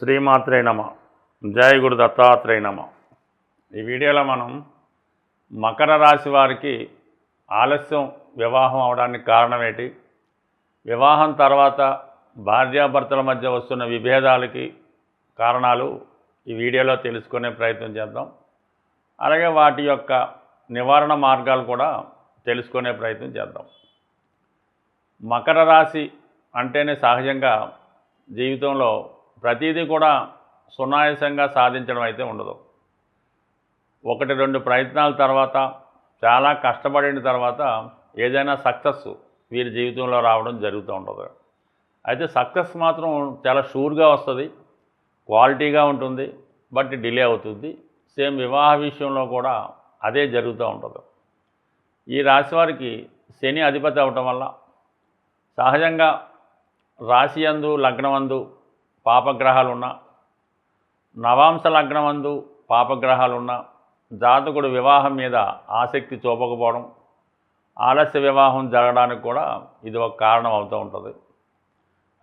శ్రీమాత్రే నమ. జయ గురు దత్తాత్రేయ నమ. ఈ వీడియోలో మనం మకర రాశి వారికి ఆలస్యం వివాహం అవడానికి కారణం ఏంటి, వివాహం తర్వాత భార్యాభర్తల మధ్య వస్తున్న విభేదాలకి కారణాలు ఈ వీడియోలో తెలుసుకునే ప్రయత్నం చేద్దాం. అలాగే వాటి యొక్క నివారణ మార్గాలు కూడా తెలుసుకునే ప్రయత్నం చేద్దాం. మకర రాశి అంటేనే సహజంగా జీవితంలో ప్రతిదీ కూడా సునాయాసంగా సాధించడం అయితే ఉండదు. ఒకటి రెండు ప్రయత్నాల తర్వాత, చాలా కష్టపడిన తర్వాత ఏదైనా సక్సెస్ వీరి జీవితంలో రావడం జరుగుతూ ఉంటుంది. అయితే సక్సెస్ మాత్రం చాలా షూర్గా వస్తుంది, క్వాలిటీగా ఉంటుంది, బట్ డిలే అవుతుంది. సేమ్ వివాహ విషయంలో కూడా అదే జరుగుతూ ఉంటుంది. ఈ రాశి వారికి శని అధిపతి అవటం వల్ల సహజంగా రాశి యందు లగ్నమందు పాపగ్రహాలున్నా, నవాంశ లగ్నమందు పాపగ్రహాలున్నా జాతకుడు వివాహం మీద ఆసక్తి చూపకపోవడం, ఆలస్య వివాహం జరగడానికి కూడా ఇది ఒక కారణం అవుతూ ఉంటుంది.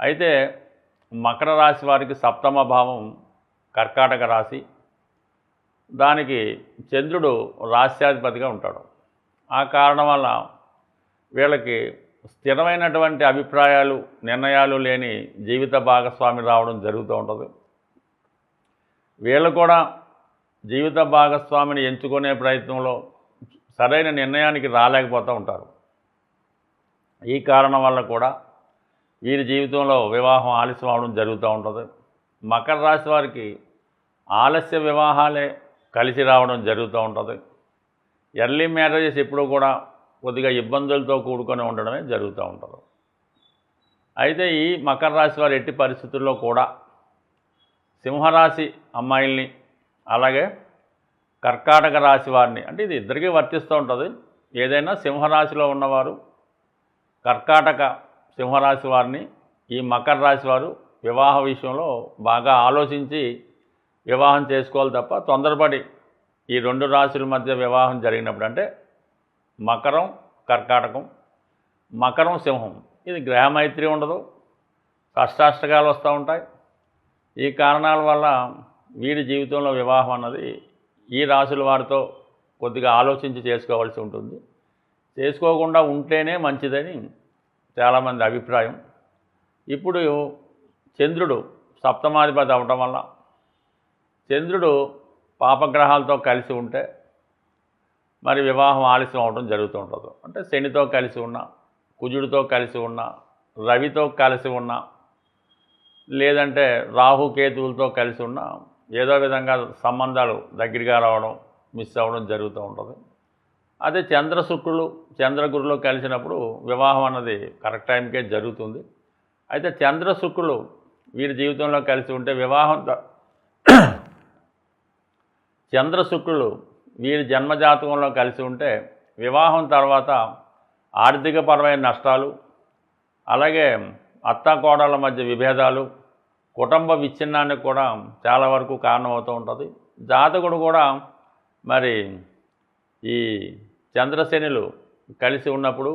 అయితే మకర రాశి వారికి సప్తమ భావం కర్కాటక రాశి, దానికి చంద్రుడు రాశ్యాధిపతిగా ఉంటాడు. ఆ కారణం వల్ల వీళ్ళకి స్థిరమైనటువంటి అభిప్రాయాలు, నిర్ణయాలు లేని జీవిత భాగస్వామి రావడం జరుగుతూ ఉంటుంది. వీళ్ళు కూడా జీవిత భాగస్వామిని ఎంచుకునే ప్రయత్నంలో సరైన నిర్ణయానికి రాలేకపోతూ ఉంటారు. ఈ కారణం వల్ల కూడా వీరి జీవితంలో వివాహం ఆలస్యం అవడం జరుగుతూ ఉంటుంది. మకర రాశి వారికి ఆలస్య వివాహాలే కలిసి రావడం జరుగుతూ ఉంటుంది. ఎర్లీ మ్యారేజెస్ ఎప్పుడూ కూడా కొద్దిగా ఇబ్బందులతో కూడుకొని ఉండడమే జరుగుతూ ఉంటుంది. అయితే ఈ మకర రాశి వారు ఎట్టి పరిస్థితుల్లో కూడా సింహరాశి అమ్మాయిల్ని, అలాగే కర్కాటక రాశి వారిని, అంటే ఇది ఇద్దరికీ వర్తిస్తూ ఉంటుంది. ఏదైనా సింహరాశిలో ఉన్నవారు కర్కాటక సింహరాశి వారిని ఈ మకర రాశి వారు వివాహ విషయంలో బాగా ఆలోచించి వివాహం చేసుకోవాలి తప్ప తొందరపడి ఈ రెండు రాశుల మధ్య వివాహం జరిగినప్పుడు, అంటే మకరం కర్కాటకం, మకరం సింహం, ఇది గ్రహమైత్రి ఉండదు, కష్టాష్టకాలు వస్తూ ఉంటాయి. ఈ కారణాల వల్ల వీరి జీవితంలో వివాహం అన్నది ఈ రాశుల వారితో కొద్దిగా ఆలోచించి చేసుకోవాల్సి ఉంటుంది. చేసుకోకుండా ఉంటేనే మంచిదని చాలామంది అభిప్రాయం. ఇప్పుడు చంద్రుడు సప్తమాధిపతి అవటం వల్ల, చంద్రుడు పాపగ్రహాలతో కలిసి ఉంటే మరి వివాహం ఆలస్యం అవడం జరుగుతూ ఉంటుంది. అంటే శనితో కలిసి ఉన్న, కుజుడితో కలిసి ఉన్న, రవితో కలిసి ఉన్న, లేదంటే రాహుకేతువులతో కలిసి ఉన్న, ఏదో విధంగా సంబంధాలు దగ్గరగా రావడం, మిస్ అవ్వడం జరుగుతూ ఉంటుంది. అదే చంద్రశుక్రులు చంద్రగురులు కలిసినప్పుడు వివాహం అన్నది కరెక్ట్ టైంకే జరుగుతుంది. అయితే చంద్రశుక్రులు వీరి జీవితంలో కలిసి ఉంటే వివాహం చంద్రశుక్రులు వీరి జన్మజాతకంలో కలిసి ఉంటే వివాహం తర్వాత ఆర్థికపరమైన నష్టాలు, అలాగే అత్తాకోడళ్ళ మధ్య విభేదాలు, కుటుంబ విచ్ఛిన్నానికి కూడా చాలా వరకు కారణమవుతూ ఉంటుంది. జాతకుడు కూడా మరి ఈ చంద్రశనులు కలిసి ఉన్నప్పుడు,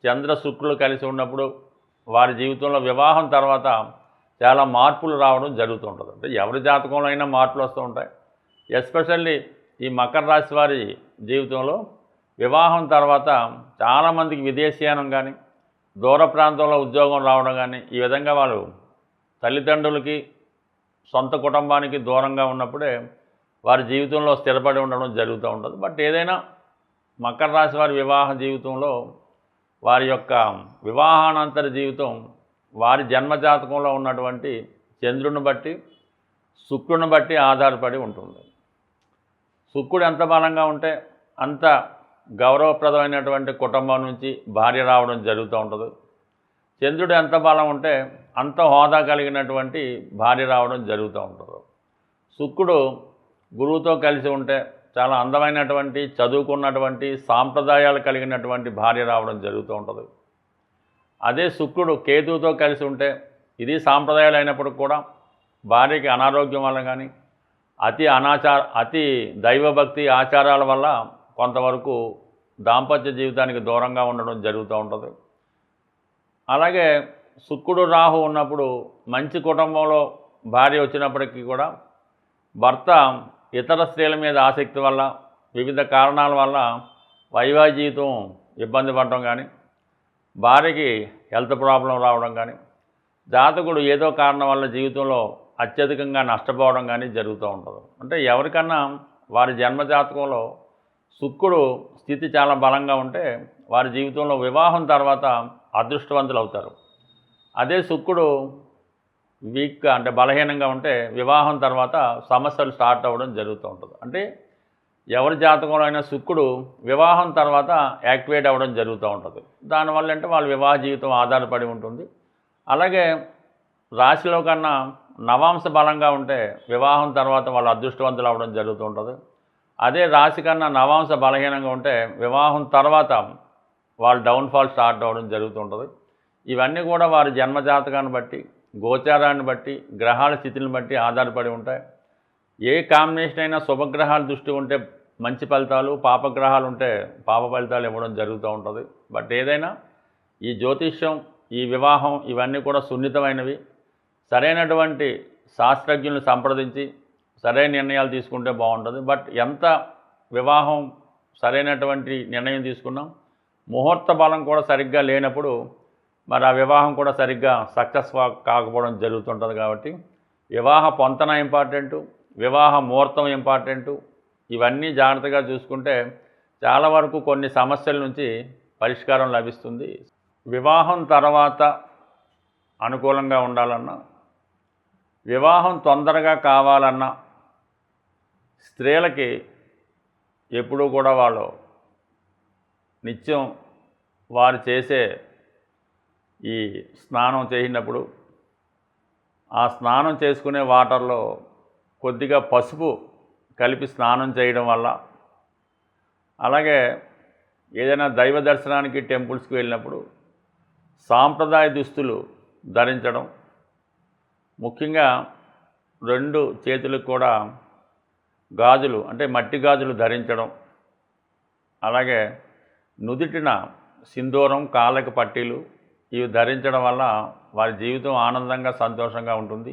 చంద్రశుక్రులు కలిసి ఉన్నప్పుడు వారి జీవితంలో వివాహం తర్వాత చాలా మార్పులు రావడం జరుగుతూ ఉంటుంది. అంటే ఎవరి జాతకంలో అయినా మార్పులు వస్తూ ఉంటాయి. ఎస్పెషల్లీ ఈ మకర రాశి వారి జీవితంలో వివాహం తర్వాత చాలామందికి విదేశీయానం కానీ, దూర ప్రాంతంలో ఉద్యోగం రావడం కానీ, ఈ విధంగా వాళ్ళు తల్లిదండ్రులకి, సొంత కుటుంబానికి దూరంగా ఉన్నప్పుడే వారి జీవితంలో స్థిరపడి ఉండడం జరుగుతూ ఉంటుంది. బట్ ఏదైనా మకర రాశి వారి వివాహ జీవితంలో వారి యొక్క వివాహానంతర జీవితం వారి జన్మజాతకంలో ఉన్నటువంటి చంద్రుని బట్టి, శుక్రుని బట్టి ఆధారపడి ఉంటుంది. శుక్రుడు ఎంత బలంగా ఉంటే అంత గౌరవప్రదమైనటువంటి కుటుంబం నుంచి భార్య రావడం జరుగుతూ ఉంటుంది. చంద్రుడు ఎంత బలం ఉంటే అంత హోదా కలిగినటువంటి భార్య రావడం జరుగుతూ ఉంటుంది. శుక్రుడు గురువుతో కలిసి ఉంటే చాలా అందమైనటువంటి, చదువుకున్నటువంటి, సాంప్రదాయాలు కలిగినటువంటి భార్య రావడం జరుగుతూ ఉంటుంది. అదే శుక్రుడు కేతువుతో కలిసి ఉంటే, ఇది సాంప్రదాయాలు అయినప్పటికి కూడా భార్యకి అనారోగ్యం వల్ల కానీ, అతి దైవభక్తి ఆచారాల వల్ల కొంతవరకు దాంపత్య జీవితానికి దూరంగా ఉండడం జరుగుతూ ఉంటుంది. అలాగే శుక్రుడు రాహు ఉన్నప్పుడు మంచి కుటుంబంలో భార్య వచ్చినప్పటికీ కూడా భర్త ఇతర స్త్రీల మీద ఆసక్తి వల్ల వివిధ కారణాల వల్ల వైవాహిక జీవితం ఇబ్బంది పడడం కానీ, భార్యకి హెల్త్ ప్రాబ్లం రావడం కానీ, జాతకుడు ఏదో కారణం వల్ల జీవితంలో అత్యధికంగా నష్టపోవడం కానీ జరుగుతూ ఉంటుంది. అంటే ఎవరికన్నా వారి జన్మజాతకంలో శుక్రుడు స్థితి చాలా బలంగా ఉంటే వారి జీవితంలో వివాహం తర్వాత అదృష్టవంతులు అవుతారు. అదే శుక్రుడు వీక్గా అంటే బలహీనంగా ఉంటే వివాహం తర్వాత సమస్యలు స్టార్ట్ అవ్వడం జరుగుతూ ఉంటుంది. అంటే ఎవరి జాతకంలో అయినా శుక్రుడు వివాహం తర్వాత యాక్టివేట్ అవ్వడం జరుగుతూ ఉంటుంది. దానివల్ల అంటే వాళ్ళ వివాహ జీవితం ఆధారపడి ఉంటుంది. అలాగే రాశిలో కన్నా నవాంశ బలంగా ఉంటే వివాహం తర్వాత వాళ్ళు అదృష్టవంతులు అవ్వడం జరుగుతూ ఉంటుంది. అదే రాశి కన్నా నవాంశ బలహీనంగా ఉంటే వివాహం తర్వాత వాళ్ళు డౌన్ఫాల్ స్టార్ట్ అవ్వడం జరుగుతుంటుంది. ఇవన్నీ కూడా వారి జన్మజాతకాన్ని బట్టి, గోచారాన్ని బట్టి, గ్రహాల స్థితిని బట్టి ఆధారపడి ఉంటాయి. ఏ కాంబినేషన్ అయినా శుభగ్రహాల దృష్టి ఉంటే మంచి ఫలితాలు, పాపగ్రహాలు ఉంటే పాప ఫలితాలు ఇవ్వడం జరుగుతూ ఉంటుంది. బట్ ఏదైనా ఈ జ్యోతిష్యం, ఈ వివాహం ఇవన్నీ కూడా సున్నితమైనవి. సరైనటువంటి శాస్త్రజ్ఞులను సంప్రదించి సరైన నిర్ణయాలు తీసుకుంటే బాగుంటుంది. బట్ ఎంత వివాహం సరైనటువంటి నిర్ణయం తీసుకున్నాం, ముహూర్త బలం కూడా సరిగ్గా లేనప్పుడు మరి ఆ వివాహం కూడా సరిగ్గా సక్సెస్ కాకపోవడం జరుగుతుంటుంది. కాబట్టి వివాహ పొంతన ఇంపార్టెంటు, వివాహ ముహూర్తం ఇంపార్టెంటు. ఇవన్నీ జాగ్రత్తగా చూసుకుంటే చాలా వరకు కొన్ని సమస్యల నుంచి పరిష్కారం లభిస్తుంది. వివాహం తర్వాత అనుకూలంగా ఉండాలన్నా, వివాహం తొందరగా కావాలన్నా స్త్రీలకి ఎప్పుడూ కూడా వాళ్ళు నిత్యం వారు చేసే ఈ స్నానం చేసినప్పుడు ఆ స్నానం చేసుకునే వాటర్లో కొద్దిగా పసుపు కలిపి స్నానం చేయడం వల్ల, అలాగే ఏదైనా దైవ దర్శనానికి టెంపుల్స్కి వెళ్ళినప్పుడు సాంప్రదాయ దుస్తులు ధరించడం, ముఖ్యంగా 2 చేతులకు కూడా గాజులు అంటే మట్టి గాజులు ధరించడం, అలాగే నుదిటిన సింధూరం, కాళ్ళకి పట్టీలు ఇవి ధరించడం వల్ల వారి జీవితం ఆనందంగా సంతోషంగా ఉంటుంది.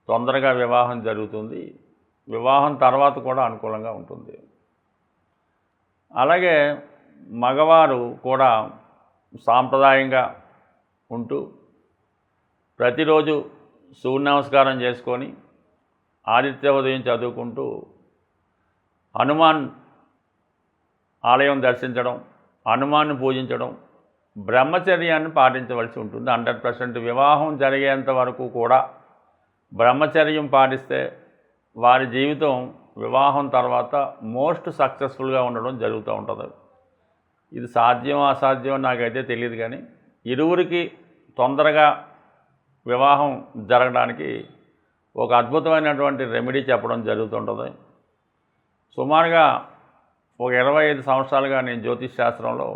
తొందరగా వివాహం జరుగుతుంది. వివాహం తర్వాత కూడా అనుకూలంగా ఉంటుంది. అలాగే మగవారు కూడా సాంప్రదాయంగా ఉంటూ ప్రతిరోజు సూర్య నమస్కారం చేసుకొని ఆదిత్య ఉదయం చదువుకుంటూ హనుమాన్ ఆలయం దర్శించడం, హనుమాన్ను పూజించడం, బ్రహ్మచర్యాన్ని పాటించవలసి ఉంటుంది. 100% వివాహం జరిగేంత వరకు కూడా బ్రహ్మచర్యం పాటిస్తే వారి జీవితం వివాహం తర్వాత మోస్ట్ సక్సెస్ఫుల్గా ఉండడం జరుగుతూ ఉంటుంది. ఇది సాధ్యం అసాధ్యం నాకైతే తెలియదు, కానీ ఇరువురికి తొందరగా వివాహం జరగడానికి ఒక అద్భుతమైనటువంటి రెమెడీ చెప్పడం జరుగుతుంటుంది. సుమారుగా ఒక 25 సంవత్సరాలుగా నేను జ్యోతిష్ శాస్త్రంలో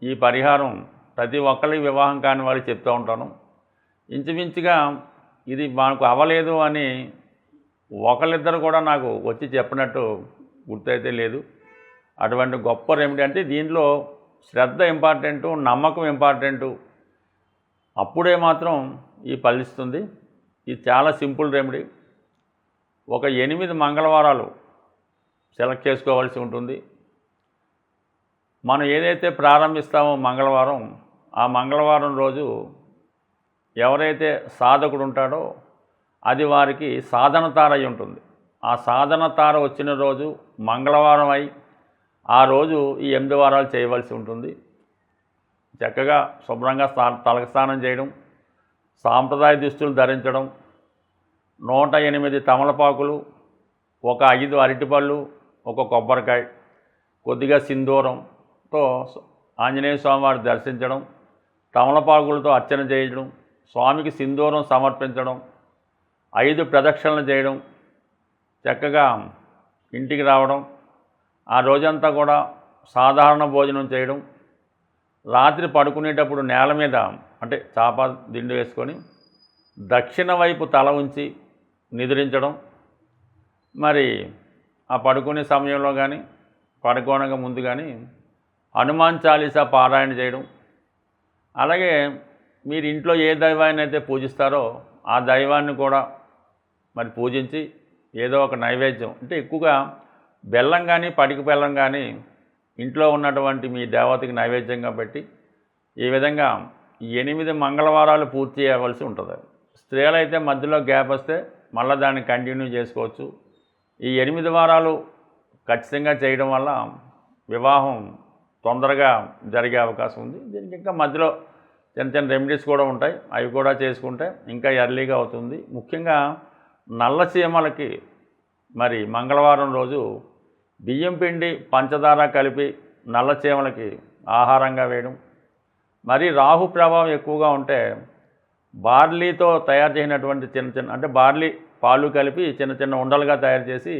ఈ పరిహారం ప్రతి ఒక్కరికి వివాహం కాని వారికి చెప్తూ ఉంటాను. ఇంచుమించుగా ఇది మాకు అవ్వలేదు అని ఒకళ్ళిద్దరు కూడా నాకు వచ్చి చెప్పినట్టు గుర్తయితే లేదు. అటువంటి గొప్ప రెమెడీ. అంటే దీంట్లో శ్రద్ధ ఇంపార్టెంటు, నమ్మకం ఇంపార్టెంటు. అప్పుడే మాత్రం ఈ ఫలిస్తుంది. ఇది చాలా సింపుల్ రెమెడీ. ఒక 8 మంగళవారాలు సెలెక్ట్ చేసుకోవాల్సి ఉంటుంది. మనం ఏదైతే ప్రారంభిస్తామో మంగళవారం, ఆ మంగళవారం రోజు ఎవరైతే సాధకుడు ఉంటాడో అది వారికి సాధన తార అయి ఉంటుంది. ఆ సాధన తార వచ్చిన రోజు మంగళవారం అయి ఆ రోజు ఈ 8 వారాలు చేయవలసి ఉంటుంది. చక్కగా శుభ్రంగా తలకు స్నానం చేయడం, సాంప్రదాయ దుస్తులు ధరించడం, 108 తమలపాకులు, ఒక 5 అరటిపళ్ళు, ఒక కొబ్బరికాయ, కొద్దిగా సింధూరంతో ఆంజనేయ స్వామి వారిని దర్శించడం, తమలపాకులతో అర్చన చేయడం, స్వామికి సింధూరం సమర్పించడం, 5 ప్రదక్షిణలు చేయడం, చక్కగా ఇంటికి రావడం, ఆ రోజంతా కూడా సాధారణ భోజనం చేయడం, రాత్రి పడుకునేటప్పుడు నేల మీద అంటే చాప దిండు వేసుకొని దక్షిణ వైపు తల ఉంచి నిద్రించడం, మరి ఆ పడుకునే సమయంలో కానీ పడుకోనగా ముందు కానీ హనుమాన్ చాలీసా పారాయణ చేయడం, అలాగే మీరు ఇంట్లో ఏ దైవాన్ని అయితే పూజిస్తారో ఆ దైవాన్ని కూడా మరి పూజించి ఏదో ఒక నైవేద్యం అంటే ఎక్కువగా బెల్లం కానీ పటిక బెల్లం కానీ ఇంట్లో ఉన్నటువంటి మీ దేవతకి నైవేద్యంగా పెట్టి ఈ విధంగా 8 మంగళవారాలు పూర్తి చేయవలసి ఉంటుంది. స్త్రీలైతే మధ్యలో గ్యాప్ వస్తే మళ్ళీ దాన్ని కంటిన్యూ చేసుకోవచ్చు. ఈ 8 వారాలు ఖచ్చితంగా చేయడం వల్ల వివాహం తొందరగా జరిగే అవకాశం ఉంది. దీనికి ఇంకా మధ్యలో చిన్న చిన్న రెమెడీస్ కూడా ఉంటాయి, అవి కూడా చేసుకుంటే ఇంకా ఎర్లీగా అవుతుంది. ముఖ్యంగా నల్ల చీమలకి మరి మంగళవారం రోజు బియ్యం పిండి పంచదార కలిపి నల్ల చీమలకి ఆహారంగా వేయడం. మరి రాహు ప్రభావం ఎక్కువగా ఉంటే బార్లీతో తయారు చేసినటువంటి చిన్న చిన్న అంటే బార్లీ పాలు కలిపి చిన్న చిన్న ఉండలుగా తయారు చేసి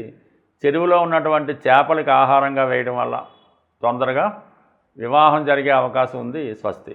చెరువులో ఉన్నటువంటి చేపలకి ఆహారంగా వేయడం వల్ల తొందరగా వివాహం జరిగే అవకాశం ఉంది. స్వస్తి.